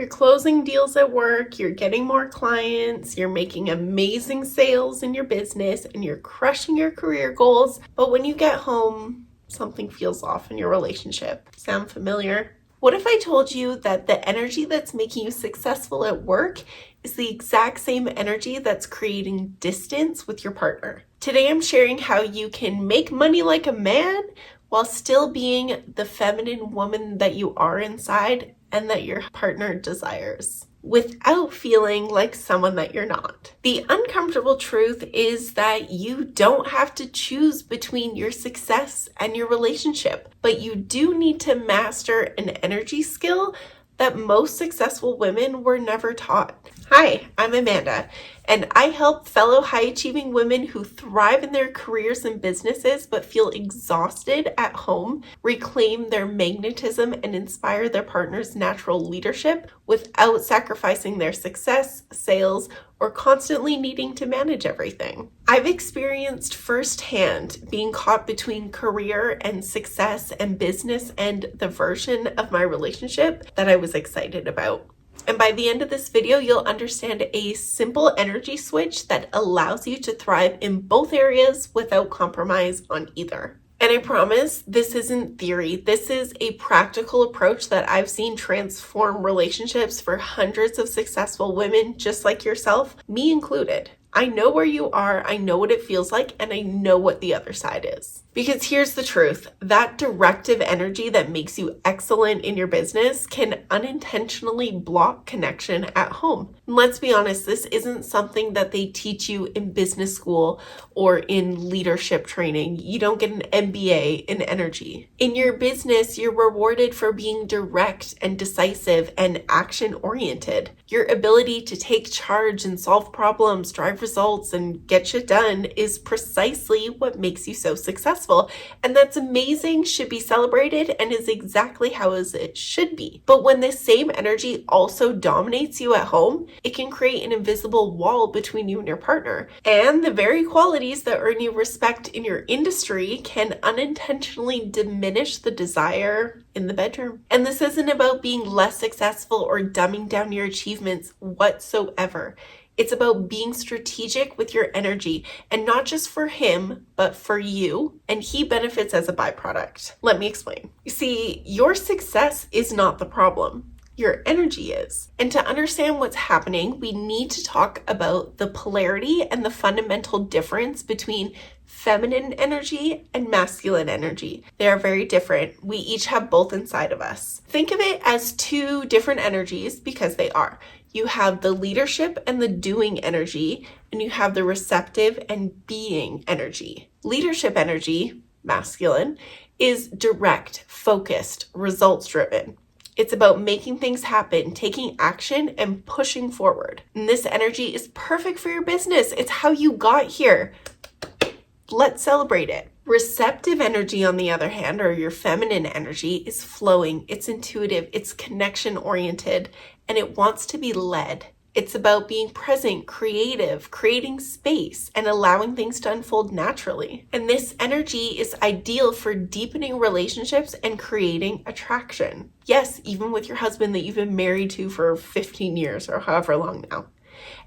You're closing deals at work, you're getting more clients, you're making amazing sales in your business, and you're crushing your career goals. But when you get home, something feels off in your relationship. Sound familiar? What if I told you that the energy that's making you successful at work is the exact same energy that's creating distance with your partner? Today I'm sharing how you can make money like a man while still being the feminine woman that you are inside and that your partner desires, without feeling like someone that you're not. The uncomfortable truth is that you don't have to choose between your success and your relationship, but you do need to master an energy skill that most successful women were never taught. Hi, I'm Amanda, and I help fellow high-achieving women who thrive in their careers and businesses but feel exhausted at home reclaim their magnetism and inspire their partner's natural leadership without sacrificing their success, sales, or constantly needing to manage everything. I've experienced firsthand being caught between career and success and business and the version of my relationship that I was excited about. And by the end of this video, you'll understand a simple energy switch that allows you to thrive in both areas without compromise on either. And I promise this isn't theory. This is a practical approach that I've seen transform relationships for hundreds of successful women just like yourself, me included. I know where you are, I know what it feels like, and I know what the other side is. Because here's the truth, that directive energy that makes you excellent in your business can unintentionally block connection at home. And let's be honest, this isn't something that they teach you in business school or in leadership training. You don't get an MBA in energy. In your business, you're rewarded for being direct and decisive and action-oriented. Your ability to take charge and solve problems, drive results, and get shit done is precisely what makes you so successful. And that's amazing, should be celebrated, and is exactly how it should be. But when this same energy also dominates you at home, it can create an invisible wall between you and your partner. And the very qualities that earn you respect in your industry can unintentionally diminish the desire in the bedroom. And this isn't about being less successful or dumbing down your achievements whatsoever. It's about being strategic with your energy, and not just for him, but for you, and he benefits as a byproduct. Let me explain. You see, your success is not the problem. Your energy is. And to understand what's happening, we need to talk about the polarity and the fundamental difference between feminine energy and masculine energy. They are very different. We each have both inside of us. Think of it as two different energies because they are. You have the leadership and the doing energy, and you have the receptive and being energy. Leadership energy, masculine, is direct, focused, results-driven. It's about making things happen, taking action, and pushing forward. And this energy is perfect for your business. It's how you got here. Let's celebrate it. Receptive energy, on the other hand, or your feminine energy, is flowing, it's intuitive, it's connection-oriented, and it wants to be led. It's about being present, creative, creating space, and allowing things to unfold naturally. And this energy is ideal for deepening relationships and creating attraction. Yes, even with your husband that you've been married to for 15 years or however long now.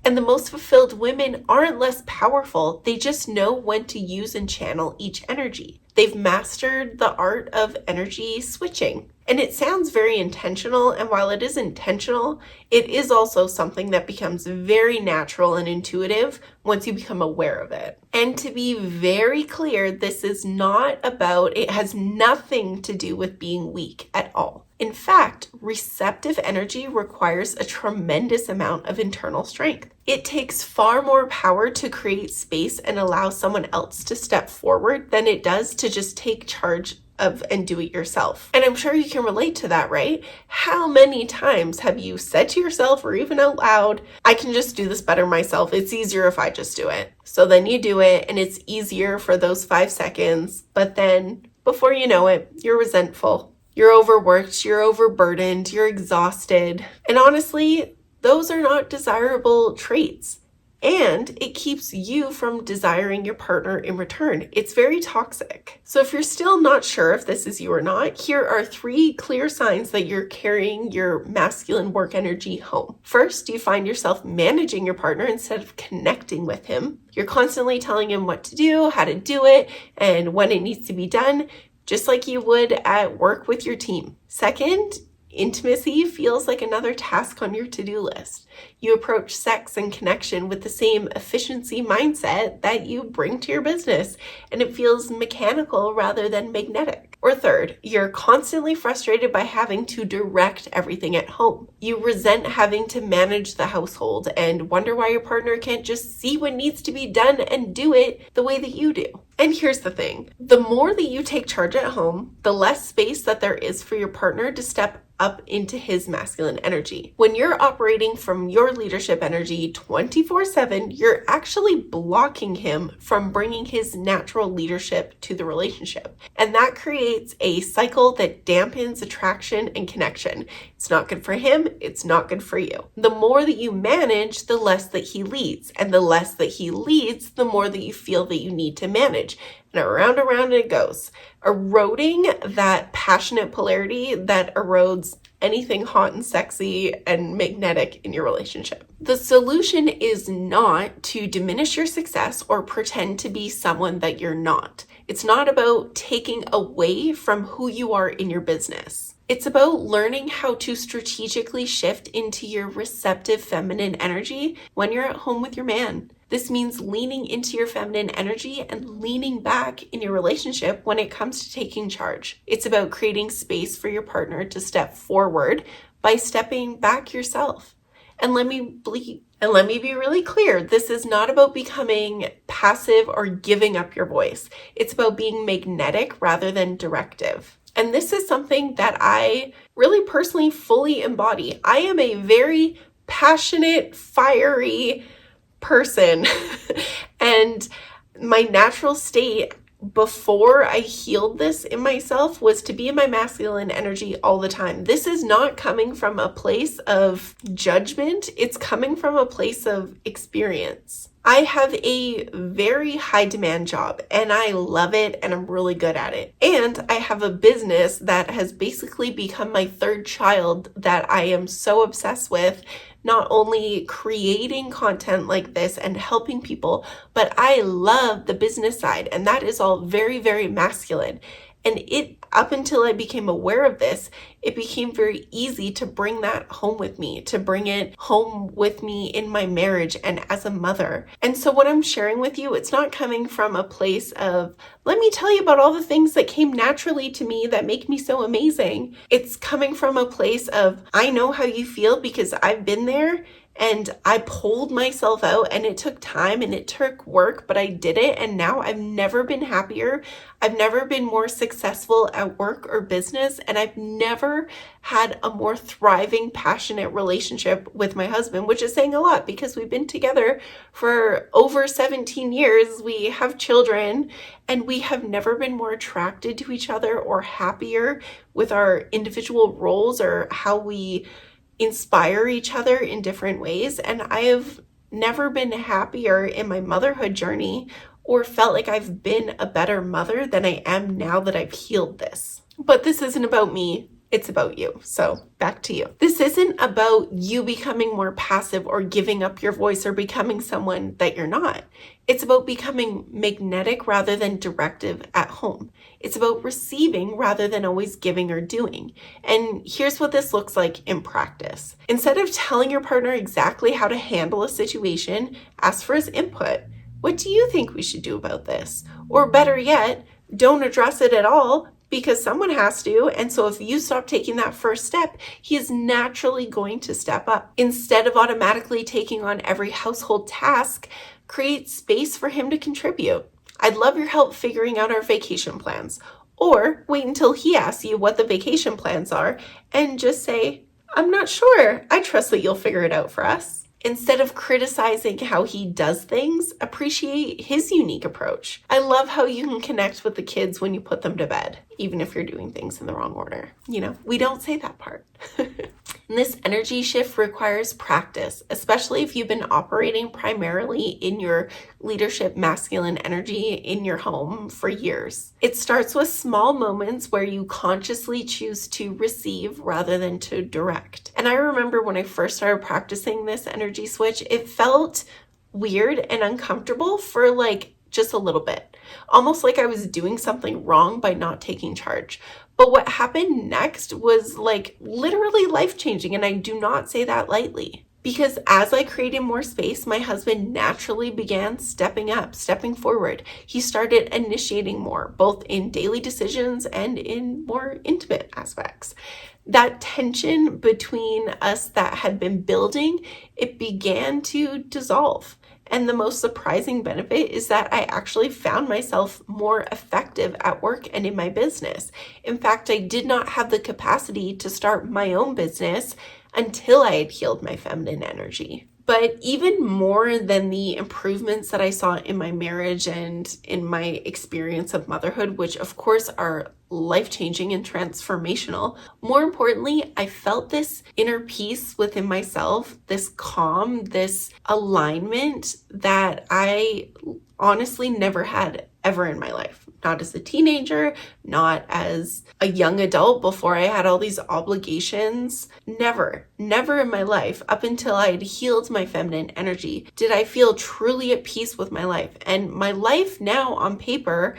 And the most fulfilled women aren't less powerful, they just know when to use and channel each energy. They've mastered the art of energy switching. And it sounds very intentional, and while it is intentional, it is also something that becomes very natural and intuitive once you become aware of it. And to be very clear, this is not about, it has nothing to do with being weak at all. In fact, receptive energy requires a tremendous amount of internal strength. It takes far more power to create space and allow someone else to step forward than it does to just take charge of and do it yourself. And I'm sure you can relate to that, right? How many times have you said to yourself or even out loud, I can just do this better myself. It's easier if I just do it. So then you do it and it's easier for those 5 seconds. But then before you know it, you're resentful. You're overworked, you're overburdened, you're exhausted. And honestly, those are not desirable traits. and it keeps you from desiring your partner in return. It's very toxic. So if you're still not sure if this is you or not, here are 3 clear signs that you're carrying your masculine work energy home. First, you find yourself managing your partner instead of connecting with him. You're constantly telling him what to do, how to do it, and when it needs to be done, just like you would at work with your team. Second, intimacy feels like another task on your to-do list. You approach sex and connection with the same efficiency mindset that you bring to your business, and it feels mechanical rather than magnetic. Or third, you're constantly frustrated by having to direct everything at home. You resent having to manage the household and wonder why your partner can't just see what needs to be done and do it the way that you do. And here's the thing, the more that you take charge at home, the less space that there is for your partner to step up into his masculine energy. When you're operating from your leadership energy 24/7, you're actually blocking him from bringing his natural leadership to the relationship. And that creates a cycle that dampens attraction and connection. It's not good for him, it's not good for you. The more that you manage, the less that he leads. And the less that he leads, the more that you feel that you need to manage. And around it goes, eroding that passionate polarity that erodes anything hot and sexy and magnetic in your relationship. The solution is not to diminish your success or pretend to be someone that you're not. It's not about taking away from who you are in your business. It's about learning how to strategically shift into your receptive feminine energy when you're at home with your man. This means leaning into your feminine energy and leaning back in your relationship when it comes to taking charge. It's about creating space for your partner to step forward by stepping back yourself. And let me be really clear, this is not about becoming passive or giving up your voice. It's about being magnetic rather than directive. And this is something that I really personally fully embody. I am a very passionate, fiery person. And my natural state before I healed this in myself was to be in my masculine energy all the time. This is not coming from a place of judgment. It's coming from a place of experience. I have a very high demand job and I love it and I'm really good at it. And I have a business that has basically become my third child that I am so obsessed with, not only creating content like this and helping people, but I love the business side, and that is all very, very masculine. And up until I became aware of this, it became very easy to bring that home with me, to bring it home with me in my marriage and as a mother. And so what I'm sharing with you, it's not coming from a place of, let me tell you about all the things that came naturally to me that make me so amazing. It's coming from a place of, I know how you feel because I've been there. And I pulled myself out, and it took time and it took work, but I did it. And now I've never been happier. I've never been more successful at work or business. And I've never had a more thriving, passionate relationship with my husband, which is saying a lot because we've been together for over 17 years. We have children, and we have never been more attracted to each other or happier with our individual roles or how we inspire each other in different ways. And I have never been happier in my motherhood journey or felt like I've been a better mother than I am now that I've healed this. But this isn't about me. It's about you. So back to you. This isn't about you becoming more passive or giving up your voice or becoming someone that you're not. It's about becoming magnetic rather than directive at home. It's about receiving rather than always giving or doing. And here's what this looks like in practice. Instead of telling your partner exactly how to handle a situation, ask for his input. What do you think we should do about this? Or better yet, don't address it at all, because someone has to. And so if you stop taking that first step, he is naturally going to step up. Instead of automatically taking on every household task, create space for him to contribute. I'd love your help figuring out our vacation plans. Or wait until he asks you what the vacation plans are and just say, I'm not sure. I trust that you'll figure it out for us. Instead of criticizing how he does things, appreciate his unique approach. I love how you can connect with the kids when you put them to bed, even if you're doing things in the wrong order. You know, we don't say that part. And this energy shift requires practice, especially if you've been operating primarily in your leadership masculine energy in your home for years. It starts with small moments where you consciously choose to receive rather than to direct. And I remember when I first started practicing this energy switch, it felt weird and uncomfortable for just a little bit, almost like I was doing something wrong by not taking charge. But what happened next was literally life-changing, and I do not say that lightly. Because as I created more space, my husband naturally began stepping up, stepping forward. He started initiating more, both in daily decisions and in more intimate aspects. That tension between us that had been building, it began to dissolve. And the most surprising benefit is that I actually found myself more effective at work and in my business. In fact, I did not have the capacity to start my own business until I had healed my feminine energy. But even more than the improvements that I saw in my marriage and in my experience of motherhood, which of course are life-changing and transformational, more importantly, I felt this inner peace within myself, this calm, this alignment that I honestly never had ever in my life. Not as a teenager, not as a young adult before I had all these obligations. Never in my life, up until I had healed my feminine energy, did I feel truly at peace with my life. And my life now on paper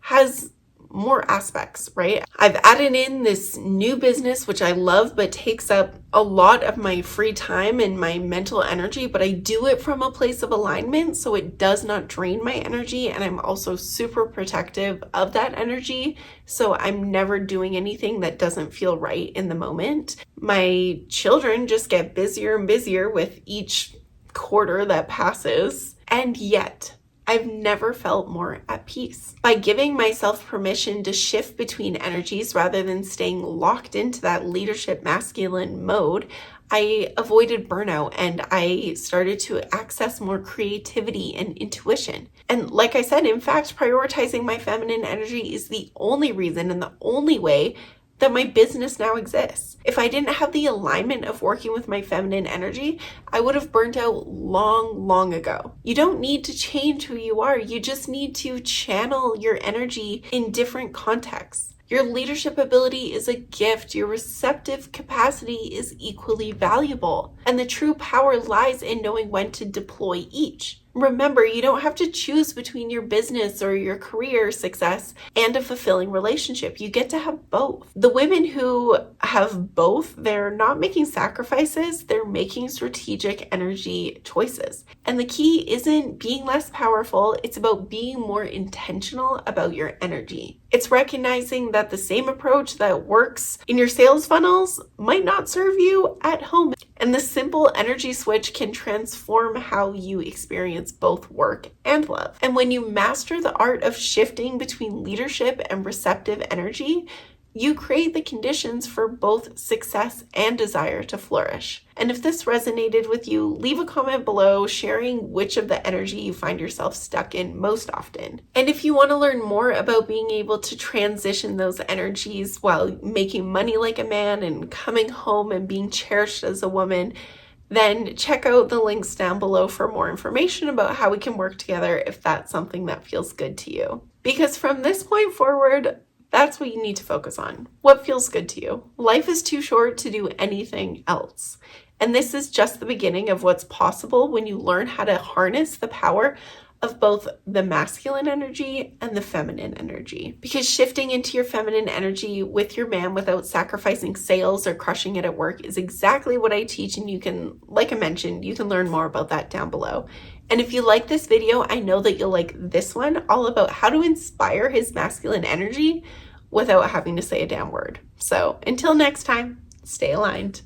has more aspects, right? I've added in this new business, which I love, but takes up a lot of my free time and my mental energy, but I do it from a place of alignment, so it does not drain my energy. And I'm also super protective of that energy, so I'm never doing anything that doesn't feel right in the moment. My children just get busier and busier with each quarter that passes, and yet I've never felt more at peace. By giving myself permission to shift between energies rather than staying locked into that leadership masculine mode, I avoided burnout and I started to access more creativity and intuition. And like I said, in fact, prioritizing my feminine energy is the only reason and the only way that my business now exists. If I didn't have the alignment of working with my feminine energy, I would have burnt out long ago. You don't need to change who you are. You just need to channel your energy in different contexts. Your leadership ability is a gift. Your receptive capacity is equally valuable. And the true power lies in knowing when to deploy each. Remember, you don't have to choose between your business or your career success and a fulfilling relationship. You get to have both. The women who have both, they're not making sacrifices, they're making strategic energy choices. And the key isn't being less powerful, it's about being more intentional about your energy. It's recognizing that the same approach that works in your sales funnels might not serve you at home. And the simple energy switch can transform how you experience both work and love. And when you master the art of shifting between leadership and receptive energy, you create the conditions for both success and desire to flourish. And if this resonated with you, leave a comment below sharing which of the energy you find yourself stuck in most often. And if you want to learn more about being able to transition those energies while making money like a man and coming home and being cherished as a woman, then check out the links down below for more information about how we can work together if that's something that feels good to you. Because from this point forward, that's what you need to focus on. What feels good to you? Life is too short to do anything else. And this is just the beginning of what's possible when you learn how to harness the power of both the masculine energy and the feminine energy. Because shifting into your feminine energy with your man without sacrificing sales or crushing it at work is exactly what I teach. And you can, like I mentioned, you can learn more about that down below. And if you like this video, I know that you'll like this one, all about how to inspire his masculine energy without having to say a damn word. So until next time, stay aligned.